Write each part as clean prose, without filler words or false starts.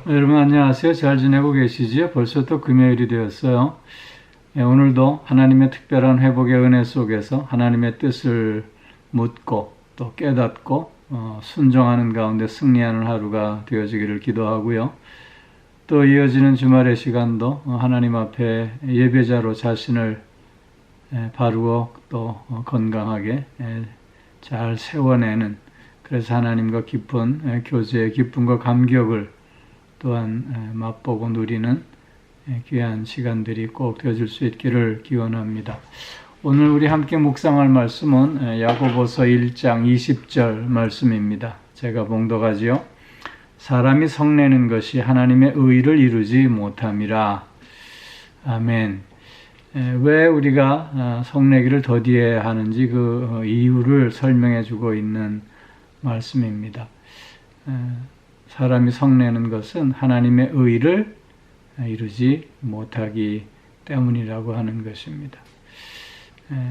여러분 안녕하세요. 잘 지내고 계시지요? 벌써 또 금요일이 되었어요. 오늘도 하나님의 특별한 회복의 은혜 속에서 하나님의 뜻을 묻고 또 깨닫고 순종하는 가운데 승리하는 하루가 되어지기를 기도하고요. 또 이어지는 주말의 시간도 하나님 앞에 예배자로 자신을 바르고 또 건강하게 잘 세워내는, 그래서 하나님과 깊은 교제의 기쁨과 감격을 또한 맛보고 누리는 귀한 시간들이 꼭 되어질 수 있기를 기원합니다. 오늘 우리 함께 묵상할 말씀은 야고보서 1장 20절 말씀입니다. 제가 봉독하지요. 사람이 성내는 것이 하나님의 의를 이루지 못함이라. 아멘. 왜 우리가 성내기를 더디해야 하는지 그 이유를 설명해 주고 있는 말씀입니다. 사람이 성내는 것은 하나님의 의를 이루지 못하기 때문이라고 하는 것입니다.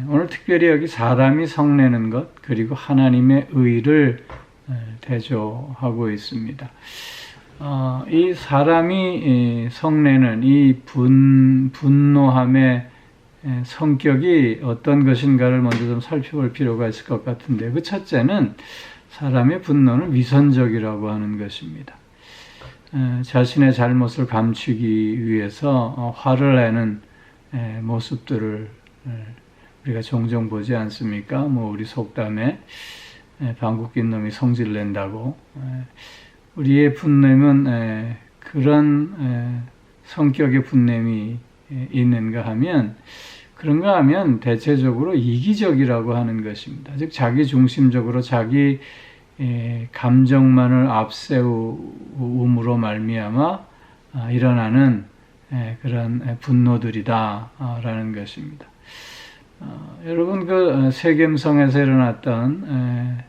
오늘 특별히 여기 사람이 성내는 것 그리고 하나님의 의를 대조하고 있습니다. 이 사람이 성내는 이 분노함의 성격이 어떤 것인가를 먼저 좀 살펴볼 필요가 있을 것 같은데, 그 첫째는 사람의 분노는 위선적이라고 하는 것입니다. 자신의 잘못을 감추기 위해서 화를 내는 모습들을 우리가 종종 보지 않습니까? 우리 속담에 방귀 낀 놈이 성질 낸다고. 우리의 분냄은 그런 성격의 분냄이 있는가 하면, 그런가 하면 대체적으로 이기적이라고 하는 것입니다. 즉 자기 중심적으로 자기 감정만을 앞세움으로 말미암아 일어나는 그런 분노들이다라는 것입니다. 여러분 그 세겜성에서 일어났던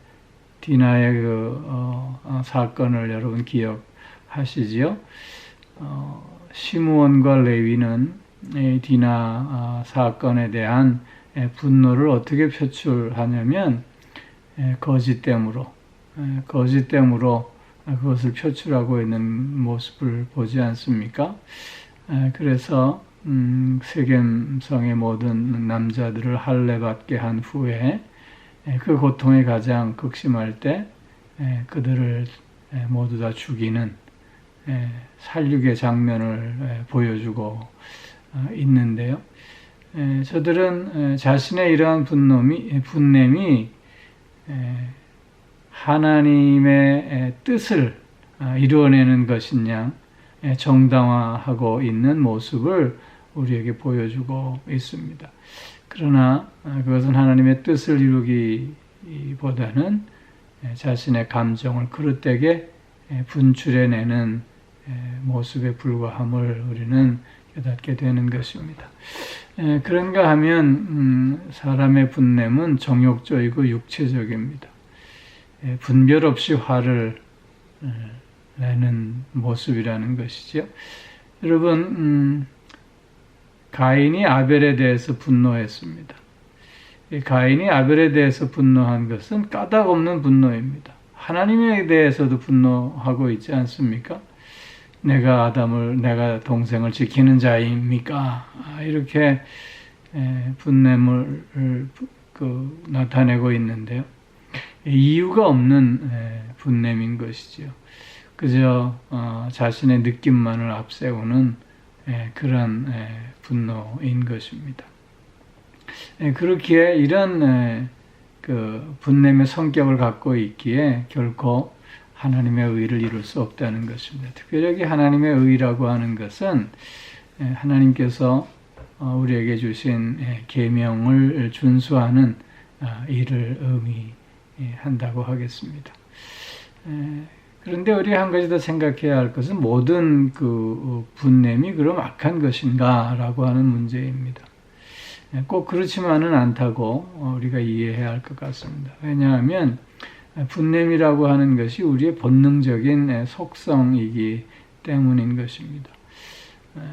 디나의 그 사건을 여러분 기억하시지요? 시므온과 레위는 디나 사건에 대한 분노를 어떻게 표출하냐면 거짓됨으로 그것을 표출하고 있는 모습을 보지 않습니까? 그래서 세겜성의 모든 남자들을 할례받게 한 후에 그 고통이 가장 극심할 때 그들을 모두 다 죽이는 살육의 장면을 보여주고 있는데요. 저들은 자신의 이러한 분냄이 하나님의 뜻을 이루어내는 것이냐 정당화하고 있는 모습을 우리에게 보여주고 있습니다. 그러나 그것은 하나님의 뜻을 이루기보다는 자신의 감정을 그릇되게 분출해내는 모습에 불과함을 우리는 깨닫게 되는 것입니다. 그런가 하면 사람의 분냄은 정욕적이고 육체적입니다. 분별 없이 화를 내는 모습이라는 것이죠. 여러분, 가인이 아벨에 대해서 분노했습니다. 가인이 아벨에 대해서 분노한 것은 까닭 없는 분노입니다. 하나님에 대해서도 분노하고 있지 않습니까? 내가 동생을 지키는 자입니까? 이렇게 분냄을 나타내고 있는데요. 이유가 없는 분냄인 것이죠. 그저 자신의 느낌만을 앞세우는 그런 분노인 것입니다. 그렇기에 이런 그 분냄의 성격을 갖고 있기에 결코 하나님의 의를 이룰 수 없다는 것입니다. 특별히 하나님의 의라고 하는 것은 하나님께서 우리에게 주신 계명을 준수하는 일을 의미한다고 하겠습니다. 그런데 우리가 한 가지 더 생각해야 할 것은 모든 그 분냄이 그럼 악한 것인가 라고 하는 문제입니다. 꼭 그렇지만은 않다고 우리가 이해해야 할 것 같습니다. 왜냐하면 분냄이라고 하는 것이 우리의 본능적인 속성이기 때문인 것입니다.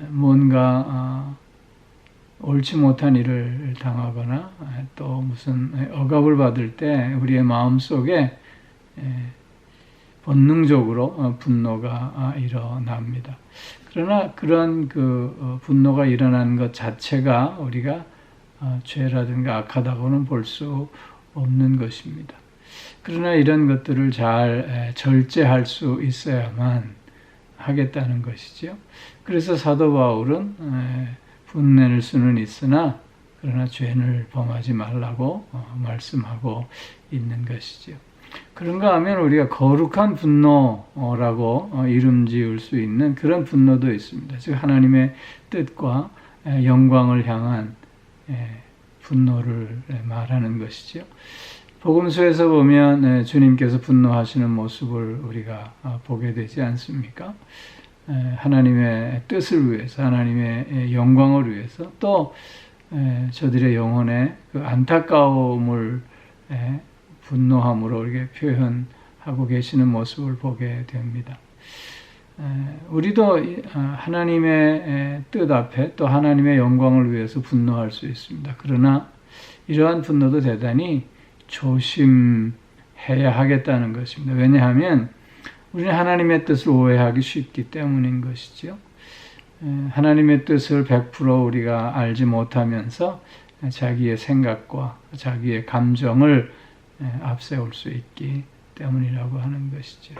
뭔가 옳지 못한 일을 당하거나 또 무슨 억압을 받을 때 우리의 마음속에 본능적으로 분노가 일어납니다. 그러나 그런 분노가 일어나는 것 자체가 우리가 죄라든가 악하다고는 볼 수 없는 것입니다. 그러나 이런 것들을 잘 절제할 수 있어야만 하겠다는 것이죠. 그래서 사도 바울은 분낼 수는 있으나 그러나 죄를 범하지 말라고 말씀하고 있는 것이죠. 그런가 하면 우리가 거룩한 분노라고 이름 지을 수 있는 그런 분노도 있습니다. 즉 하나님의 뜻과 영광을 향한 분노를 말하는 것이죠. 복음서에서 보면 주님께서 분노하시는 모습을 우리가 보게 되지 않습니까? 하나님의 뜻을 위해서, 하나님의 영광을 위해서, 또 저들의 영혼의 그 안타까움을 분노함으로 이렇게 표현하고 계시는 모습을 보게 됩니다. 우리도 하나님의 뜻 앞에 또 하나님의 영광을 위해서 분노할 수 있습니다. 그러나 이러한 분노도 대단히 조심해야 하겠다는 것입니다. 왜냐하면 우리는 하나님의 뜻을 오해하기 쉽기 때문인 것이죠. 하나님의 뜻을 100% 우리가 알지 못하면서 자기의 생각과 자기의 감정을 앞세울 수 있기 때문이라고 하는 것이죠.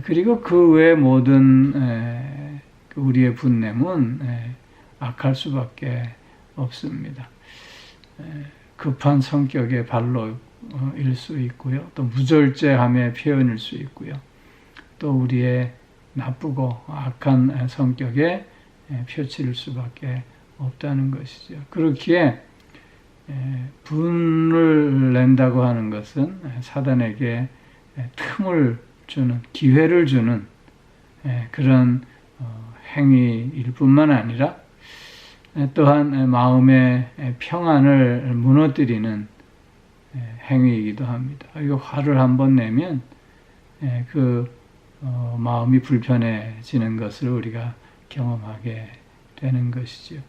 그리고 그 외 모든 우리의 분냄은 악할 수밖에 없습니다. 급한 성격의 발로일 수 있고요. 또 무절제함의 표현일 수 있고요. 또 우리의 나쁘고 악한 성격의 표출일 수밖에 없다는 것이죠. 그렇기에 분을 낸다고 하는 것은 사단에게 틈을 주는, 기회를 주는 그런 행위일 뿐만 아니라 또한 마음의 평안을 무너뜨리는 행위이기도 합니다. 이거 화를 한번 내면 마음이 불편해지는 것을 우리가 경험하게 되는 것이죠.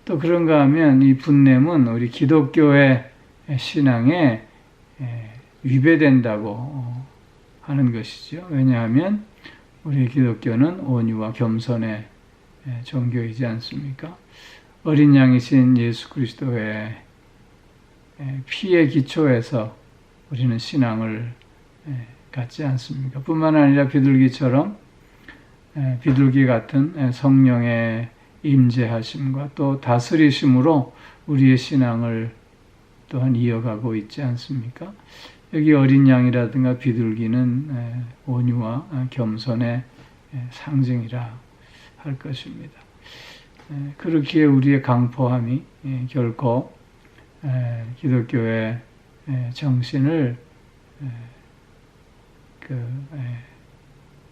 또 그런가 하면 이 분냄은 우리 기독교의 신앙에 위배된다고 하는 것이죠. 왜냐하면 우리 기독교는 온유와 겸손의 종교이지 않습니까? 어린 양이신 예수 그리스도의 피의 기초에서 우리는 신앙을 갖지 않습니까? 뿐만 아니라 비둘기처럼 비둘기 같은 성령의 임재하심과 또 다스리심으로 우리의 신앙을 또한 이어가고 있지 않습니까? 여기 어린 양이라든가 비둘기는 온유와 겸손의 상징이라 할 것입니다. 그렇기에 우리의 강포함이 결코 기독교의 정신을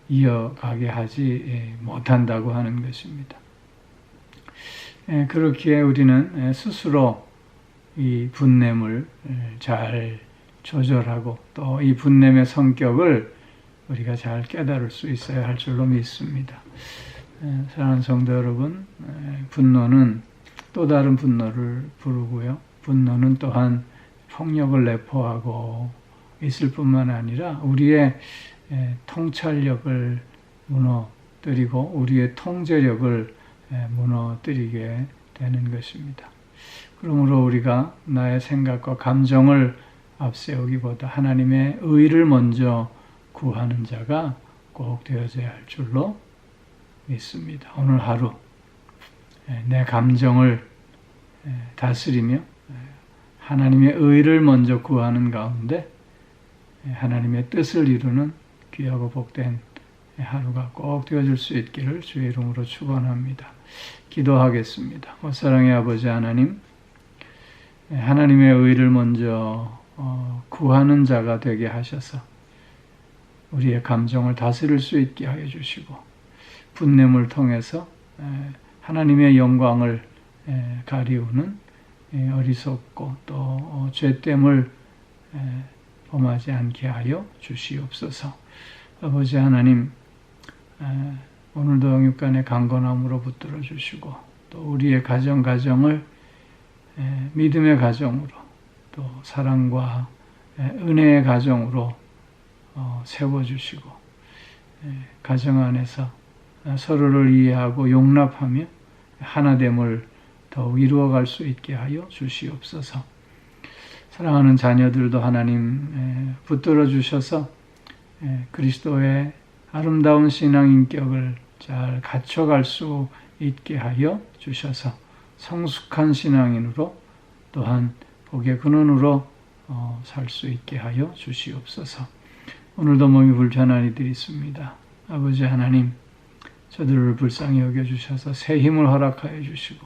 이어가게 하지 못한다고 하는 것입니다. 그렇기에 우리는 스스로 이 분냄을 잘 조절하고 또 이 분냄의 성격을 우리가 잘 깨달을 수 있어야 할 줄로 믿습니다. 사랑하는 성도 여러분, 분노는 또 다른 분노를 부르고요. 분노는 또한 폭력을 내포하고 있을 뿐만 아니라 우리의 통찰력을 무너뜨리고 우리의 통제력을 무너뜨리게 되는 것입니다. 그러므로 우리가 나의 생각과 감정을 앞세우기보다 하나님의 의를 먼저 구하는 자가 꼭 되어져야 할 줄로 믿습니다. 오늘 하루 내 감정을 다스리며 하나님의 의를 먼저 구하는 가운데 하나님의 뜻을 이루는 귀하고 복된 하루가 꼭 되어질 수 있기를 주의 이름으로 축원합니다. 기도하겠습니다. 사랑의 아버지 하나님, 하나님의 의를 먼저 구하는 자가 되게 하셔서 우리의 감정을 다스릴 수 있게 하여 주시고 분냄을 통해서 하나님의 영광을 가리우는 어리석고 또 죄됨을 범하지 않게 하여 주시옵소서. 아버지 하나님, 오늘도 영육간의 강건함으로 붙들어 주시고 또 우리의 가정을 믿음의 가정으로 또 사랑과 은혜의 가정으로 세워주시고 가정 안에서 서로를 이해하고 용납하며 하나됨을 더욱 이루어갈 수 있게 하여 주시옵소서. 사랑하는 자녀들도 하나님 붙들어 주셔서 그리스도의 아름다운 신앙 인격을 잘 갖춰갈 수 있게 하여 주셔서 성숙한 신앙인으로 또한 복의 근원으로 살 수 있게 하여 주시옵소서. 오늘도 몸이 불편한 이들이 있습니다. 아버지 하나님, 저들을 불쌍히 여겨주셔서 새 힘을 허락하여 주시고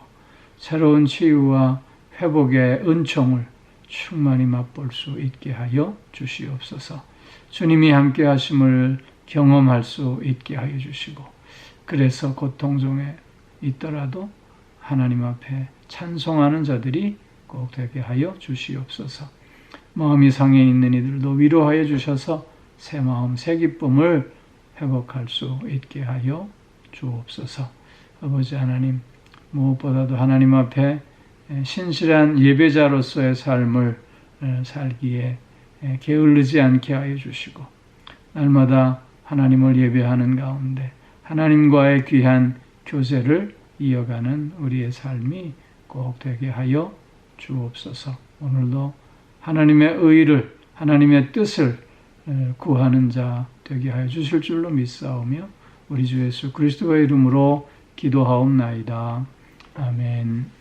새로운 치유와 회복의 은총을 충만히 맛볼 수 있게 하여 주시옵소서. 주님이 함께 하심을 경험할 수 있게 하여 주시고 그래서 고통 중에 있더라도 하나님 앞에 찬송하는 자들이 꼭 되게 하여 주시옵소서. 마음이 상해 있는 이들도 위로하여 주셔서 새 마음, 새 기쁨을 회복할 수 있게 하여 주옵소서. 아버지 하나님, 무엇보다도 하나님 앞에 신실한 예배자로서의 삶을 살기에 게을르지 않게 하여 주시고 날마다 하나님을 예배하는 가운데 하나님과의 귀한 교제를 이어가는 우리의 삶이 꼭 되게 하여 주옵소서. 오늘도 하나님의 의를, 하나님의 뜻을 구하는 자 되게 하여 주실 줄로 믿사오며 우리 주 예수 그리스도의 이름으로 기도하옵나이다. 아멘.